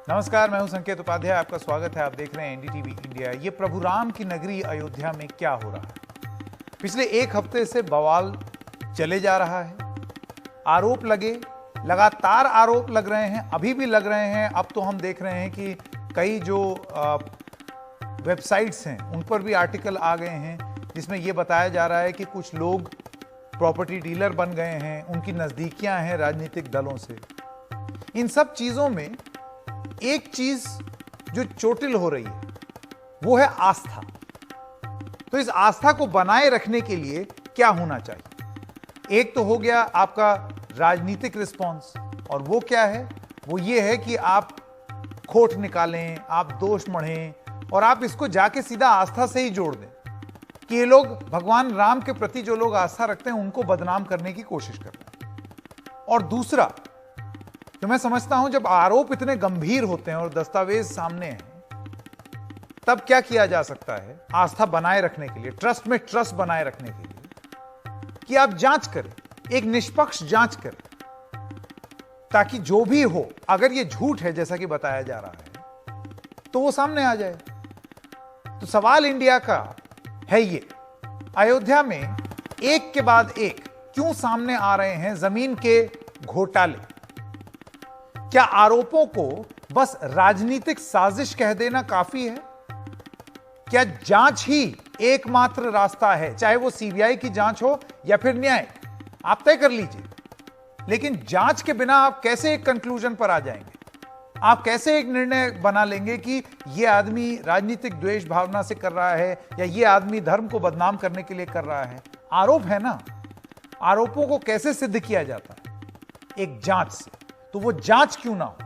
नमस्कार, मैं हूं संकेत उपाध्याय। आपका स्वागत है। आप देख रहे हैं एनडीटीवी इंडिया। ये प्रभु राम की नगरी अयोध्या में क्या हो रहा है? पिछले एक हफ्ते से बवाल चले जा रहा है। आरोप लगे, लगातार आरोप लग रहे हैं, अभी भी लग रहे हैं। अब तो हम देख रहे हैं कि कई जो वेबसाइट्स हैं उन पर भी आर्टिकल आ गए हैं जिसमें यह बताया जा रहा है कि कुछ लोग प्रॉपर्टी डीलर बन गए हैं, उनकी नजदीकियां हैं राजनीतिक दलों से। इन सब चीजों में एक चीज जो चोटिल हो रही है वो है आस्था। तो इस आस्था को बनाए रखने के लिए क्या होना चाहिए? एक तो हो गया आपका राजनीतिक रिस्पॉन्स, और वो क्या है? वो ये है कि आप खोट निकालें, आप दोष मढ़ें और आप इसको जाके सीधा आस्था से ही जोड़ दें कि ये लोग भगवान राम के प्रति जो लोग आस्था रखते हैं उनको बदनाम करने की कोशिश कर रहे हैं। और दूसरा, तो मैं समझता हूं जब आरोप इतने गंभीर होते हैं और दस्तावेज सामने हैं, तब क्या किया जा सकता है आस्था बनाए रखने के लिए, ट्रस्ट में ट्रस्ट बनाए रखने के लिए, कि आप जांच करें, एक निष्पक्ष जांच करें, ताकि जो भी हो, अगर ये झूठ है जैसा कि बताया जा रहा है, तो वो सामने आ जाए। तो सवाल इंडिया का है ये, अयोध्या में एक के बाद एक क्यों सामने आ रहे हैं जमीन के घोटाले? क्या आरोपों को बस राजनीतिक साजिश कह देना काफी है? क्या जांच ही एकमात्र रास्ता है? चाहे वो सीबीआई की जांच हो या फिर न्याय, आप तय कर लीजिए। लेकिन जांच के बिना आप कैसे एक कंक्लूजन पर आ जाएंगे? आप कैसे एक निर्णय बना लेंगे कि यह आदमी राजनीतिक द्वेष भावना से कर रहा है या यह आदमी धर्म को बदनाम करने के लिए कर रहा है? आरोप है ना, आरोपों को कैसे सिद्ध किया जाता है? एक जांच से। तो वो जांच क्यों ना हो?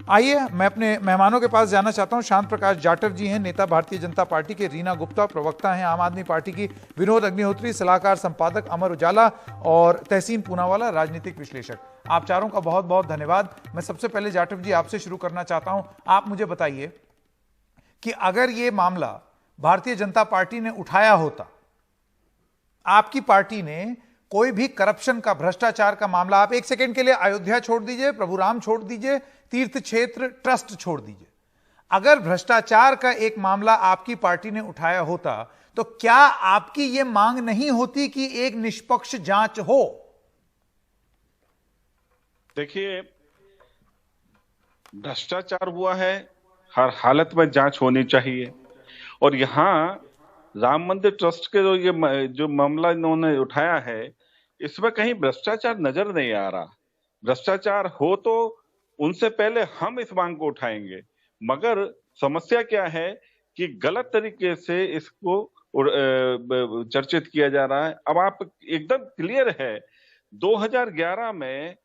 आइए, मैं अपने मेहमानों के पास जाना चाहता हूं। शांत प्रकाश जाटव जी हैं, नेता भारतीय जनता पार्टी के। रीना गुप्ता प्रवक्ता हैं आम आदमी पार्टी की। विनोद अग्निहोत्री सलाहकार संपादक अमर उजाला। और तहसीन पूनावाला राजनीतिक विश्लेषक। आप चारों का बहुत बहुत धन्यवाद। मैं सबसे पहले जाटव जी आपसे शुरू करना चाहता हूं। आप मुझे बताइए कि अगर ये मामला भारतीय जनता पार्टी ने उठाया होता, आपकी पार्टी ने कोई भी करप्शन का, भ्रष्टाचार का मामला, आप एक सेकंड के लिए अयोध्या छोड़ दीजिए, प्रभु राम छोड़ दीजिए, तीर्थ क्षेत्र ट्रस्ट छोड़ दीजिए, अगर भ्रष्टाचार का एक मामला आपकी पार्टी ने उठाया होता, तो क्या आपकी यह मांग नहीं होती कि एक निष्पक्ष जांच हो? देखिए, भ्रष्टाचार हुआ है, हर हालत में जांच होनी चाहिए। और यहाँ राम मंदिर ट्रस्ट के जो मामला इन्होंने उठाया है, इसमें कहीं भ्रष्टाचार नजर नहीं आ रहा। भ्रष्टाचार हो तो उनसे पहले हम इस मांग को उठाएंगे, मगर समस्या क्या है कि गलत तरीके से इसको चर्चित किया जा रहा है। अब आप एकदम क्लियर है, 2011 में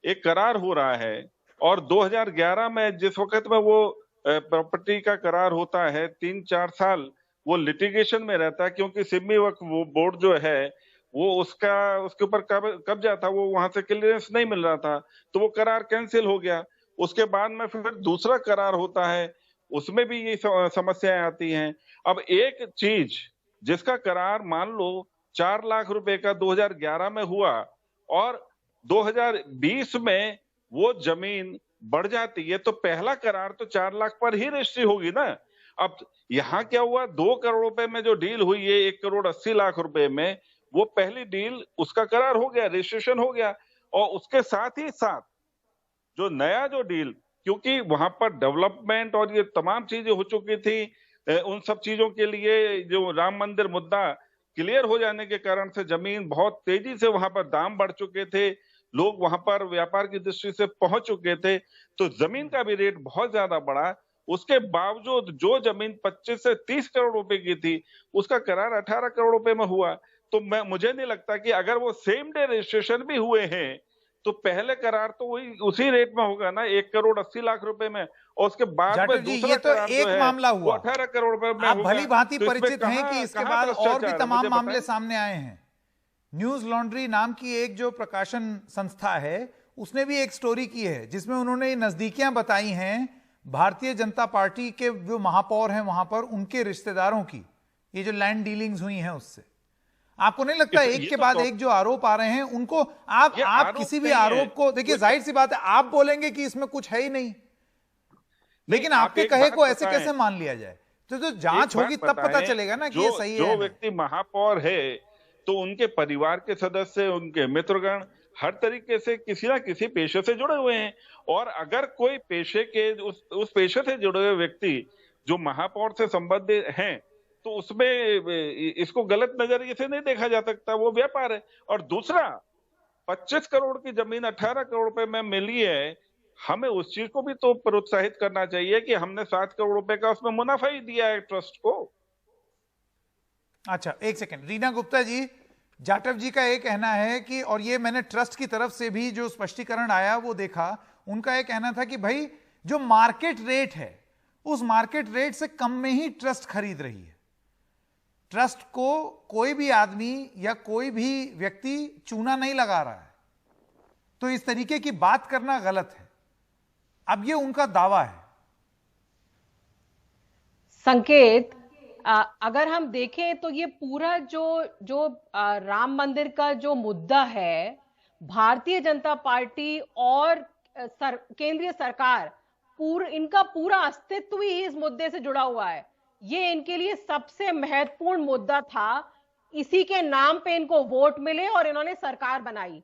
एक करार हो रहा है, और 2011 में जिस वक्त में वो प्रॉपर्टी का करार होता है, 3-4 साल वो लिटिगेशन में रहता है, क्योंकि सिमी वक्फ वो बोर्ड जो है वो उसके ऊपर कब्जा था, वो वहां से क्लियरेंस नहीं मिल रहा था, तो वो करार कैंसिल हो गया। उसके बाद में फिर दूसरा करार होता है, उसमें भी ये समस्याएं आती हैं। अब एक चीज जिसका करार मान लो 4 लाख रुपए का 2011 में हुआ, और 2020 में वो जमीन बढ़ जाती है, तो पहला करार तो 4 लाख पर ही रजिस्ट्री होगी ना। अब यहाँ क्या हुआ, 2 करोड़ रुपए में जो डील हुई है 1,80,00,000 रुपए में, वो पहली डील उसका करार हो गया, रजिस्ट्रेशन हो गया। और उसके साथ ही साथ जो नया जो डील, क्योंकि वहां पर डेवलपमेंट और ये तमाम चीजें हो चुकी थी, उन सब चीजों के लिए जो राम मंदिर मुद्दा क्लियर हो जाने के कारण से जमीन बहुत तेजी से वहां पर दाम बढ़ चुके थे, लोग वहां पर व्यापार की दृष्टि से पहुंच चुके थे, तो जमीन का भी रेट बहुत ज्यादा बढ़ा। उसके बावजूद जो जमीन 25 से 30 करोड़ रुपए की थी, उसका करार 18 करोड़ रुपए में हुआ। तो मुझे नहीं लगता कि अगर वो सेम डे रजिस्ट्रेशन भी हुए हैं, तो पहले करार तो वही उसी रेट में होगा ना, 1,80,00,000 रुपए में, और उसके बाद में दूसरा ये तो करार एक जो है मामला वो हुआ, 18 करोड़ रुपए में आप होगा। भली भांति तो परिचित हैं कि इसके बाद और भी तमाम मामले सामने आए हैं। न्यूज लॉन्ड्री नाम की एक जो प्रकाशन संस्था है, उसने भी एक स्टोरी की है जिसमें उन्होंने नजदीकियां बताई हैं भारतीय जनता पार्टी के जो महापौर हैं वहां पर, उनके रिश्तेदारों की, ये जो लैंड डीलिंग्स हुई हैं उससे। आपको नहीं लगता एक के बाद एक जो आरोप आ रहे हैं उनको आप किसी भी आरोप को देखिए, जाहिर सी बात है आप बोलेंगे कि इसमें कुछ है ही नहीं, लेकिन आपके कहे को ऐसे कैसे मान लिया जाए? तो जांच होगी तब पता चलेगा ना कि ये सही है। जो व्यक्ति महापौर है तो उनके परिवार के सदस्य, उनके मित्रगण हर तरीके से किसी ना किसी पेशे से जुड़े हुए हैं, और अगर कोई पेशे के उस पेशे से जुड़े हुए व्यक्ति जो महापौर से संबंधित हैं तो उसमें इसको गलत नजरिए से नहीं देखा जा सकता, वो व्यापार है। और दूसरा, 25 करोड़ की जमीन 18 करोड़ रुपए में मिली है, हमें उस चीज को भी तो प्रोत्साहित करना चाहिए कि हमने 7 करोड़ रुपए का उसमें मुनाफा ही दिया है ट्रस्ट को। अच्छा, एक सेकंड, रीना गुप्ता जी, जाटव जी का ये कहना है कि, और ये मैंने ट्रस्ट की तरफ से भी जो स्पष्टीकरण आया वो देखा, उनका ये कहना था कि भाई जो मार्केट रेट है उस मार्केट रेट से कम में ही ट्रस्ट खरीद रही है। ट्रस्ट को कोई भी आदमी या कोई भी व्यक्ति चूना नहीं लगा रहा है, तो इस तरीके की बात करना गलत है। अब ये उनका दावा है। संकेत, अगर हम देखें तो ये पूरा जो राम मंदिर का जो मुद्दा है, भारतीय जनता पार्टी और केंद्रीय सरकार, इनका पूरा अस्तित्व ही इस मुद्दे से जुड़ा हुआ है। ये इनके लिए सबसे महत्वपूर्ण मुद्दा था, इसी के नाम पे इनको वोट मिले और इन्होंने सरकार बनाई।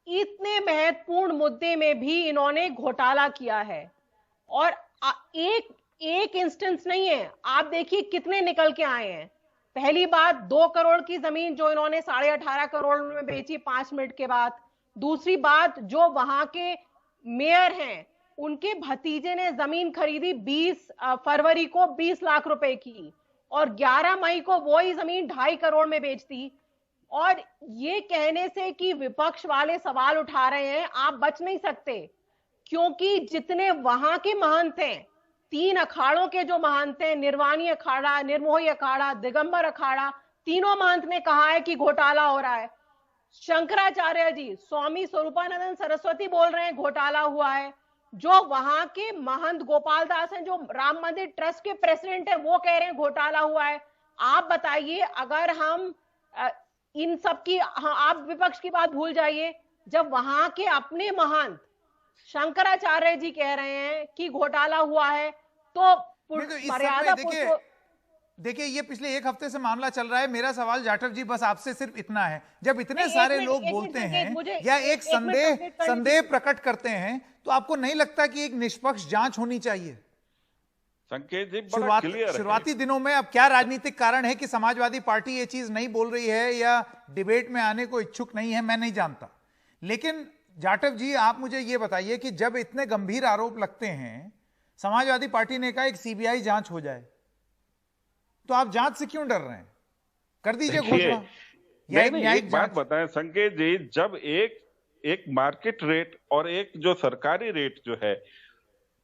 इतने महत्वपूर्ण मुद्दे में भी इन्होंने घोटाला किया है, और एक इंस्टेंस नहीं है, आप देखिए कितने निकल के आए हैं। पहली बात, 2 करोड़ की जमीन जो इन्होंने 18.5 करोड़ में बेची 5 मिनट के बाद। दूसरी बात, जो वहां के मेयर हैं उनके भतीजे ने जमीन खरीदी 20 फरवरी को 20 लाख रुपए की, और 11 मई को वही जमीन 2.5 करोड़ में बेच दी। और ये कहने से कि विपक्ष वाले सवाल उठा रहे हैं, आप बच नहीं सकते, क्योंकि जितने वहां के महंत हैं, 3 अखाड़ों के जो महंत हैं, निर्वाणी अखाड़ा, निर्मोही अखाड़ा, दिगंबर अखाड़ा, तीनों महंत ने कहा है कि घोटाला हो रहा है। शंकराचार्य जी, स्वामी स्वरूपानंद सरस्वती बोल रहे हैं घोटाला हुआ है। जो वहां के महंत गोपाल दास हैं, जो राम मंदिर ट्रस्ट के प्रेसिडेंट हैं, वो कह रहे हैं घोटाला हुआ है। आप बताइए, अगर हम इन सब की, आप विपक्ष की बात भूल जाइए, जब वहां के अपने महंत शंकराचार्य जी कह रहे हैं कि घोटाला हुआ है, तो मर्यादा देखिए ये पिछले 1 हफ्ते से मामला चल रहा है। मेरा सवाल जाटव जी बस आपसे सिर्फ इतना है, जब इतने सारे लोग बोलते हैं या एक संदेह प्रकट करते हैं, तो आपको नहीं लगता कि एक निष्पक्ष जांच होनी चाहिए? संकेत जी, बड़ा क्लियर है। शुरुआती दिनों में अब क्या राजनीतिक कारण है कि समाजवादी पार्टी ये चीज नहीं बोल रही है या डिबेट में आने को इच्छुक नहीं है, मैं नहीं जानता। लेकिन जाटव जी, आप मुझे ये बताइए कि जब इतने गंभीर आरोप लगते हैं, समाजवादी पार्टी ने कहा एक सीबीआई जांच हो जाए, तो आप जांच से क्यों डर रहे हैं? कर दीजिए घोषणा। एक बात बताएं संकेत जी, जब एक मार्केट रेट और एक जो सरकारी रेट जो है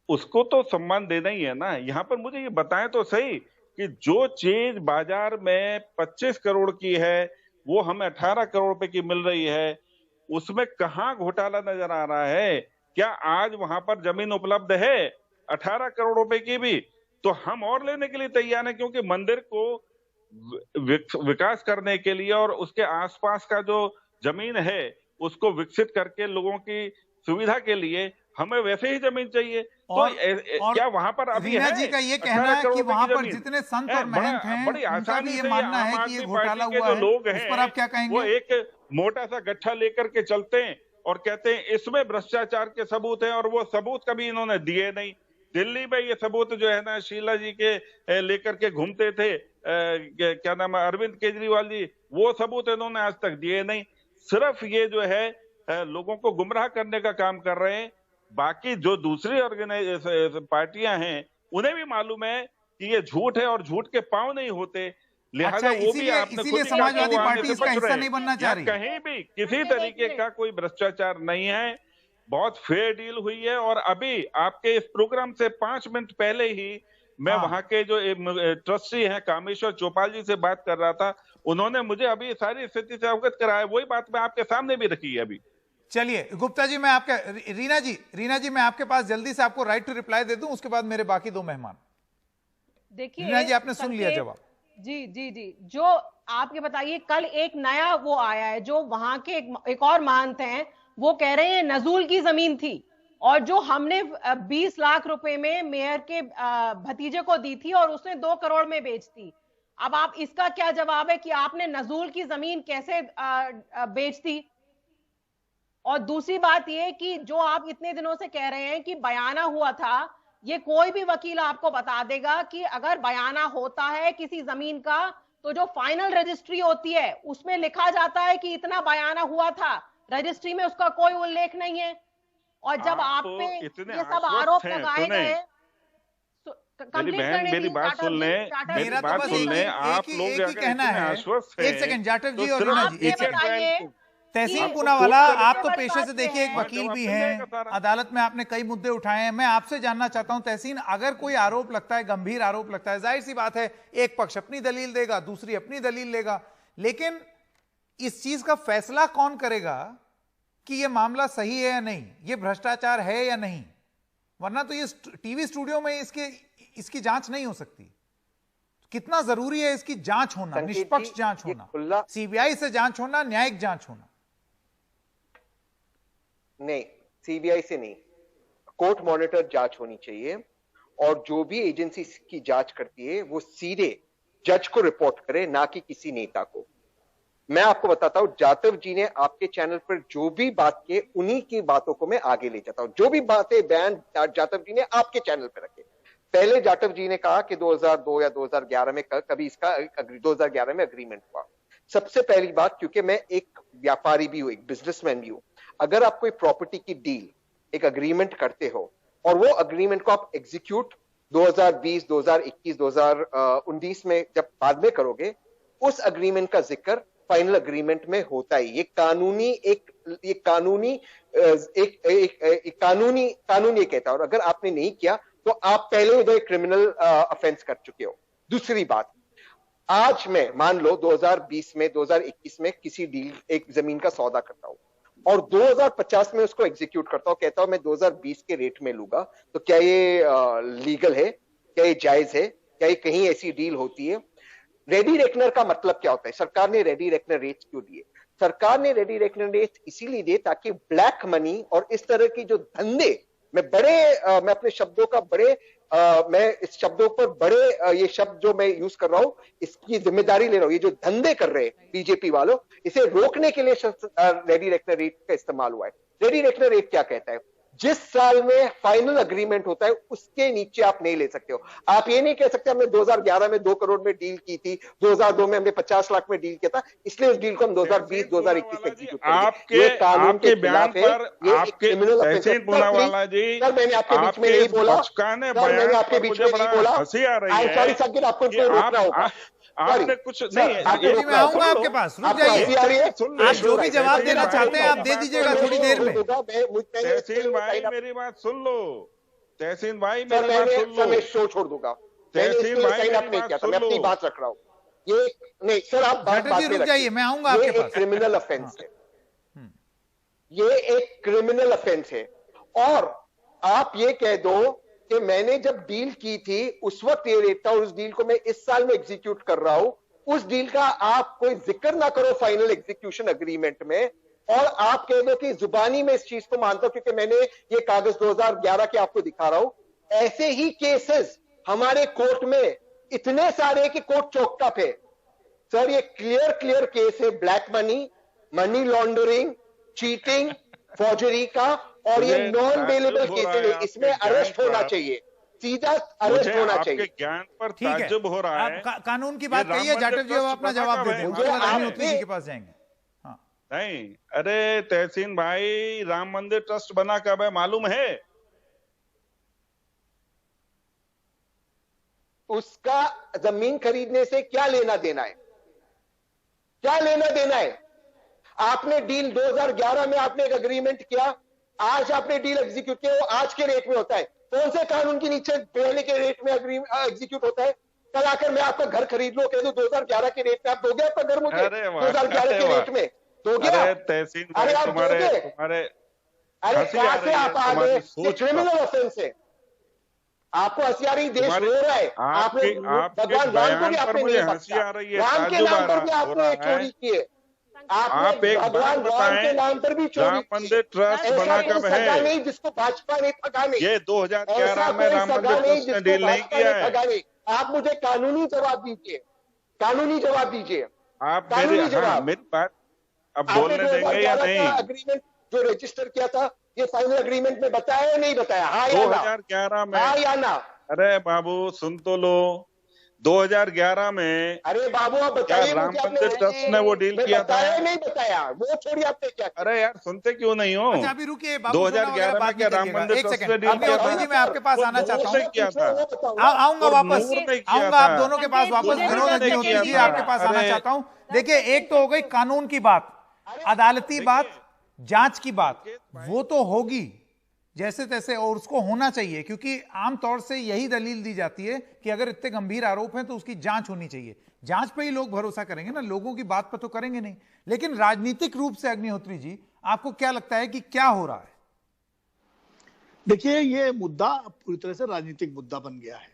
उसको तो सम्मान देना ही है ना। यहाँ पर मुझे ये बताएं तो सही कि जो चीज बाजार में 25 करोड़ की है वो हमें 18 करोड़ रुपए की मिल रही है, उसमें कहाँ घोटाला नजर आ रहा है? क्या आज वहां पर जमीन उपलब्ध है 18 करोड़ रुपए की भी? तो हम और लेने के लिए तैयार हैं, क्योंकि मंदिर को विकास करने के लिए और उसके आसपास का जो जमीन है उसको विकसित करके लोगों की सुविधा के लिए हमें वैसे ही जमीन चाहिए। और क्या वहां पर अभी रीना जी का ये कहना है कि वहां पर जितने संत और महंत हैं, बड़ी आसानी ये से मानना है कि ये घोटाला हुआ है, लोग इस पर आप क्या कहेंगे? वो एक मोटा सा गट्ठा लेकर के चलते हैं और कहते हैं इसमें भ्रष्टाचार के सबूत हैं, और वो सबूत कभी इन्होंने दिए नहीं। दिल्ली में ये सबूत जो है ना, शीला जी के लेकर के घूमते थे, क्या नाम है, अरविंद केजरीवाल जी, वो सबूत इन्होंने आज तक दिए नहीं। सिर्फ ये जो है लोगों को गुमराह करने का काम कर रहे हैं। बाकी जो दूसरी पार्टियां हैं उन्हें भी मालूम है कि ये झूठ है और झूठ के पांव नहीं होते, लिहाजा वो भी आपने खुद समाजवादी पार्टी इसका हिस्सा नहीं बनना चाह रही। कहीं भी किसी तरीके का कोई भ्रष्टाचार नहीं है, बहुत फेयर डील हुई है। और अभी आपके इस प्रोग्राम से 5 मिनट पहले ही मैं वहां के जो ट्रस्टी हैं कामेश्वर चौपाल जी से बात कर रहा था, उन्होंने मुझे अभी सारी स्थिति से अवगत कराया। वही बात मैं आपके सामने भी रखी है अभी। चलिए गुप्ता जी, मैं आपका रीना जी मैं आपके पास जल्दी से आपको राइट टू रिप्लाई दे दूं, उसके बाद मेरे बाकी 2 मेहमान। देखिए रीना जी, आपने सुन लिया जवाब। जी, जो आपके बताइए, कल एक नया वो आया है, जो वहां के एक और महंत हैं, वो कह रहे हैं नजूल की जमीन थी, और जो हमने 20 लाख रुपए में मेयर के भतीजे को दी थी और उसने 2 करोड़ में बेच दी। अब आप इसका क्या जवाब है कि आपने नजूल की जमीन कैसे बेच दी? और दूसरी बात यह कि जो आप इतने दिनों से कह रहे हैं कि बयाना हुआ था, ये कोई भी वकील आपको बता देगा कि अगर बयाना होता है किसी जमीन का तो जो फाइनल रजिस्ट्री होती है उसमें लिखा जाता है कि इतना बयाना हुआ था, रजिस्ट्री में उसका कोई उल्लेख नहीं है। और जब आप पे ये सब आरोप लगाए गए, मेरी बात सुन ले, आप लोग एक ही कहना है, एक सेकंड जाटव जी और रीना जी, एक सेकंड। तहसीन पूनावाला, आप तो पेशे से देखिए एक वकील भी हैं, अदालत में आपने कई मुद्दे उठाए हैं। मैं आपसे जानना चाहता हूं तहसीन, अगर कोई आरोप लगता है, गंभीर आरोप लगता है, जाहिर सी बात है एक पक्ष अपनी दलील देगा, दूसरी अपनी दलील लेगा, लेकिन इस चीज का फैसला कौन करेगा कि यह मामला सही है या नहीं, यह भ्रष्टाचार है या नहीं? वरना तो ये टीवी स्टूडियो में इसकी जांच नहीं हो सकती। कितना जरूरी है इसकी जांच होना, निष्पक्ष जांच होना, सीबीआई से जांच होना, न्यायिक जांच होना। नहीं, सीबीआई से नहीं, कोर्ट मॉनिटर जांच होनी चाहिए। और जो भी एजेंसी की जांच करती है वो सीधे जज को रिपोर्ट करे, ना कि किसी नेता को। मैं आपको बताता हूं, जाटव जी ने आपके चैनल पर जो भी बात की, उन्हीं की बातों को मैं आगे ले जाता हूं। जो भी बातें बयान जाटव जी ने आपके चैनल पर रखे, पहले जाटव जी ने कहा कि 2002 या 2011 में कभी इसका 2011 में अग्रीमेंट हुआ। सबसे पहली बात, क्योंकि मैं एक व्यापारी भी हूं, एक बिजनेसमैन भी हूं, अगर आप कोई प्रॉपर्टी की डील, एक अग्रीमेंट करते हो और वो अग्रीमेंट को आप एग्जीक्यूट 2020, 2021, 2019 में जब बाद में करोगे, उस अग्रीमेंट का जिक्र फाइनल अग्रीमेंट में होता ही। ये कानूनी कानून ये कहता है। और अगर आपने नहीं किया तो आप पहले ही क्रिमिनल ऑफेंस कर चुके हो। दूसरी बात, आज मैं मान लो 2020 में 2021 में किसी डील, एक जमीन का सौदा करता हूं और 2050 में उसको एग्जीक्यूट करता हूं, कहता हूं मैं 2020 के रेट में लूंगा, तो क्या ये लीगल है? क्या ये जायज है? क्या ये कहीं ऐसी डील होती है? रेडी रेकनर का मतलब क्या होता है? सरकार ने रेडी रेकनर रेट्स क्यों दिए? सरकार ने रेडी रेकनर रेट्स इसीलिए दिए ताकि ब्लैक मनी और इस तरह की जो धंधे, मैं अपने शब्दों का मैं इस शब्दों पर ये शब्द जो मैं यूज कर रहा हूं, इसकी जिम्मेदारी ले रहा हूं। ये जो धंधे कर रहे हैं बीजेपी वालों, इसे रोकने के लिए रेडी रेकनर रेट का इस्तेमाल हुआ है। रेडी रेकनर रेट क्या कहता है? जिस साल में फाइनल अग्रीमेंट होता है उसके नीचे आप नहीं ले सकते हो। आप ये नहीं कह सकते हमने 2011 में 2 करोड़ में डील की थी, 2002 में हमने 50 लाख में डील किया था, इसलिए उस डील को हम 2020, 2021 में एग्जीक्यूट करेंगे। ये कानून के खिलाफ है, ये एक क्रिमिनल ऑफेंस है। सर, मैंने आपके बीच में नहीं बोला, मैंने आपके बीच में नहीं बोला। आई एम सॉरी सर, आपको रोकना होगा। आपने कुछ नहीं, मैं आऊंगा आपके पास, रुक जाइए। आप जो भी जवाब देना चाहते हैं आप दे दीजिएगा थोड़ी देर में। तहसीन भाई मेरी बात सुन लो, तहसीन भाई मेरी बात सुन लो। मैं शो छोड़ दूंगा। तहसीन भाई मैं अपनी बात रख रहा हूँ। ये नहीं सर, आप बात रुक जाइए, मैं आऊंगा आपके पास। क्रिमिनल ऑफेंस है, ये एक क्रिमिनल ऑफेंस है। और आप ये कह दो कि मैंने जब डील की थी उस वक्त ये रेट था और उस डील को मैं इस साल में एग्जीक्यूट कर रहा हूं, उस डील का आप कोई जिक्र ना करो फाइनल एग्जीक्यूशन अग्रीमेंट में, और आप कह दो कि जुबानी में इस चीज को मानता हूं क्योंकि मैंने ये कागज 2011 के आपको दिखा रहा हूं। ऐसे ही केसेस हमारे कोर्ट में इतने सारे कि कोर्ट चौकअप है। सर, ये क्लियर केस है black money laundering, cheating, forgery का, और ये नॉन बेलेबल केसेस है। इसमें अरेस्ट होना चाहिए, सीधा अरेस्ट होना चाहिए। ज्ञान पर ताज्जुब हो रहा है। कानून की बात कही है जाटव जी, अपना जवाब दे दें, जी के पास जाएंगे। नहीं, अरे तहसीन भाई, राम मंदिर ट्रस्ट बना कब है मालूम है? उसका जमीन खरीदने से क्या लेना देना है? क्या लेना देना है? आपने डील 2011 में आपने एक अग्रीमेंट किया, आज आपने डील एग्जीक्यूट किया, वो आज के रेट में होता है। कौन से कानून के नीचे पहले के रेट में एग्जीक्यूट होता है? कल आकर मैं आपका घर खरीद लो, कह दो 2011 के रेट में, आप दोगे आपका घर मुझे 2011 के रेट में दोगे? तहसीन भाई, तुम्हारे अरे कहां से आप आ गए? क्रिमिनल ऑफेंस है, आपको हंसी आ रही, देश रो रहा है। आपने भगवान राम को भी आपने नहीं बख्शा, राम के नाम पर भी आपने चोरी की है। आप एक बात भगवान राम के बताएं, नाम पर भी चोरी राम मंदिर ट्रस्ट ऐसा बना कोई कब सगा है? नहीं जिसको भाजपा ने ठगा नहीं। ये 2011 ऐसा में कोई राम सगा मंदिर नहीं ट्रस्ट ने जिसको डील नहीं भाजपा किया ने है। ठगा नहीं। आप मुझे कानूनी जवाब दीजिए, कानूनी जवाब दीजिए, आप कानूनी मेरी जवाब। मेरी बात अब आपने बोलने देंगे या 2011 नहीं? का अग्रीमेंट जो रजिस्टर किया था, ये फाइनल अग्रीमेंट में बताया या नहीं बताया? हाँ या ना? 2011 में, हाँ या ना? अरे बाबू सुन तो लो, 2011 में अरे बाबू आप क्या बताइए राम मुझे, आपने मंदिर ट्रस्ट ने वो डील मैं किया था? बताया या नहीं बताया? वो छोड़िए, आपने क्या किया? अरे यार सुनते क्यों नहीं हो? अच्छा अभी रुकिए बाबू, 2011 में क्या राम मंदिर एक ट्रस्ट सेकंड, ने डील किया अग्निहोत्री था? जी मैं आपके पास आना चाहता हूँ, किया था। आऊंगा और वापस, नूर ने किया आऊंगा आप था। दोनों के पास वापस। संजय विनोद जी, अग्निहोत्री संजय जी जी, आपके पास आना अरे। चाहता हूँ। देखिए एक तो हो गई कानून की बात, अदालती बात, जांच की बात, वो तो होगी जैसे तैसे, और उसको होना चाहिए, क्योंकि आमतौर से यही दलील दी जाती है कि अगर इतने गंभीर आरोप हैं तो उसकी जांच होनी चाहिए। जांच पे ही लोग भरोसा करेंगे ना, लोगों की बात पर तो करेंगे नहीं। लेकिन राजनीतिक रूप से अग्निहोत्री जी आपको क्या लगता है कि क्या हो रहा है? देखिए ये मुद्दा पूरी तरह से राजनीतिक मुद्दा बन गया है,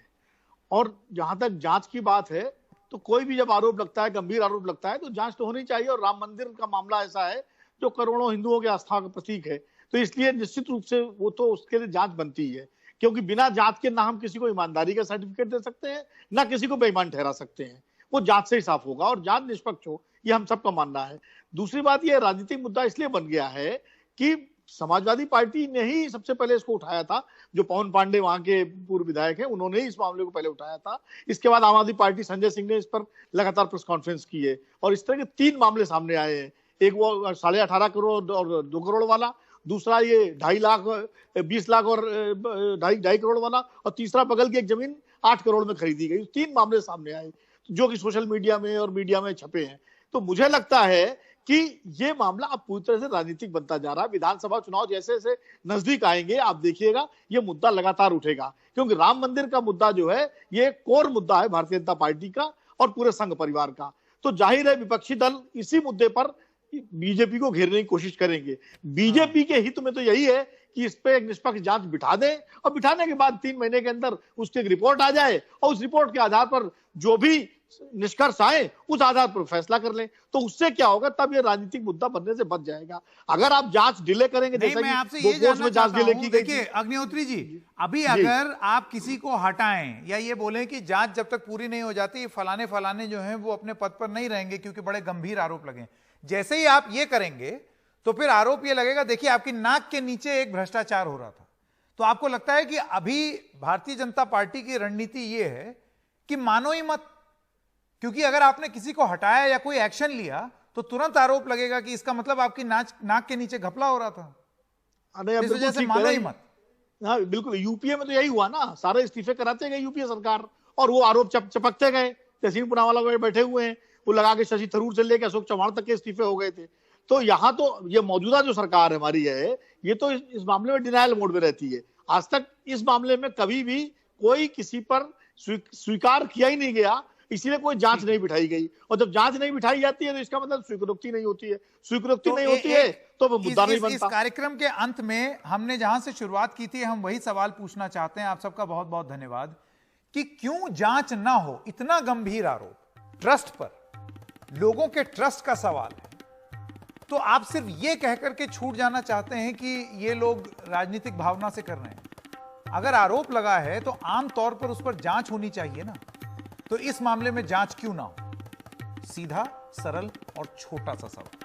और जहां तक जांच की बात है तो कोई भी जब आरोप लगता है, गंभीर आरोप लगता है, तो जांच तो होनी चाहिए। और राम मंदिर का मामला ऐसा है जो करोड़ों हिंदुओं की आस्था का प्रतीक है, तो इसलिए निश्चित रूप से वो तो उसके लिए जांच बनती है, क्योंकि बिना जांच के ना हम किसी को ईमानदारी का सर्टिफिकेट दे सकते हैं, ना किसी को बेईमान ठहरा सकते हैं। वो जांच से ही साफ होगा, और जांच निष्पक्ष हो, ये हम सबका मानना है। दूसरी बात, ये राजनीतिक मुद्दा इसलिए बन गया है कि समाजवादी पार्टी ने ही सबसे पहले इसको उठाया था। जो पवन पांडे वहां के पूर्व विधायक हैं, उन्होंने ही इस मामले को पहले उठाया था। इसके बाद आम आदमी पार्टी, संजय सिंह ने इस पर लगातार प्रेस कॉन्फ्रेंस की है, और इस तरह के 3 मामले सामने आए हैं। एक वो 18.5 करोड़ और 2 करोड़ वाला, दूसरा ये 2.5 लाख, 20 लाख और 2.5 करोड़ वाला, और तीसरा बगल की एक जमीन 8 करोड़ में खरीदी गई। 3 मामले सामने आए जो कि सोशल मीडिया में और मीडिया में छपे हैं। तो मुझे लगता है कि ये मामला अब पूरी तरह से राजनीतिक बनता जा रहा है। विधानसभा चुनाव जैसे जैसे नजदीक आएंगे, आप देखिएगा ये मुद्दा लगातार उठेगा, क्योंकि राम मंदिर का मुद्दा जो है ये कोर मुद्दा है भारतीय जनता पार्टी का और पूरे संघ परिवार का। तो जाहिर है विपक्षी दल इसी मुद्दे पर बीजेपी को घेरने की कोशिश करेंगे। बीजेपी के हित में तो यही है कि इस पे एक निष्पक्ष जांच बिठा दें, और बिठाने के बाद 3 महीने के अंदर उसकी एक रिपोर्ट आ जाए, और उस रिपोर्ट के आधार पर जो भी निष्कर्ष आए उस आधार पर फैसला कर लें। तो उससे क्या होगा, तब ये राजनीतिक मुद्दा बनने से बच जाएगा। अगर आप जांच डिले करेंगे, नहीं, जैसे मैं आपसे कि ये बोफोर्स जानना में जांच चाहता डिले हूं, की गई देखिए थी। अग्निहोत्री जी, अभी अगर आप किसी को हटाएं या ये बोलें कि जांच जब तक पूरी नहीं हो जाती फलाने फलाने जो हैं वो अपने पद पर नहीं रहेंगे क्योंकि बड़े गंभीर आरोप लगे, जैसे ही आप ये करेंगे तो फिर आरोप ये लगेगा, देखिए आपकी नाक के नीचे एक भ्रष्टाचार हो रहा था। तो आपको लगता है कि अभी भारतीय जनता पार्टी की रणनीति ये है कि मानो ही मत, क्योंकि अगर आपने किसी को हटाया या कोई एक्शन लिया तो तुरंत आरोप लगेगा कि इसका मतलब आपकी नाक के नीचे घपला हो रहा था, इस वजह से मानो ही मत। हाँ बिल्कुल, यूपीए में तो यही हुआ ना, सारे इस्तीफे कराते गए यूपीए सरकार, और वो आरोप चपकते गए। तहसीन पुनावाला बैठे हुए हैं, वो लगा के शशि थरूर से लेकर अशोक चौहान तक के इस्तीफे हो गए थे। तो यहाँ तो ये मौजूदा जो सरकार हमारी है, ये तो इस मामले में डिनायल मोड में रहती है। आज तक इस मामले में कभी भी कोई किसी पर स्वीकार किया ही नहीं गया, इसीलिए कोई जांच नहीं बिठाई गई। और जब जांच नहीं बिठाई जाती है तो इसका मतलब स्वीकृति नहीं होती है, स्वीकृति नहीं होती है तो वो मुद्दा नहीं बनता। इस कार्यक्रम के अंत में हमने जहां से शुरुआत की थी, हम वही सवाल पूछना चाहते हैं। आप सबका बहुत बहुत धन्यवाद कि क्यों जांच ना हो, इतना गंभीर आरोप ट्रस्ट पर, लोगों के ट्रस्ट का सवाल है, तो आप सिर्फ ये कहकर के छूट जाना चाहते हैं कि ये लोग राजनीतिक भावना से कर रहे हैं। अगर आरोप लगा है तो आम तौर पर उस पर जांच होनी चाहिए ना, तो इस मामले में जांच क्यों ना हो? सीधा, सरल और छोटा सा सवाल।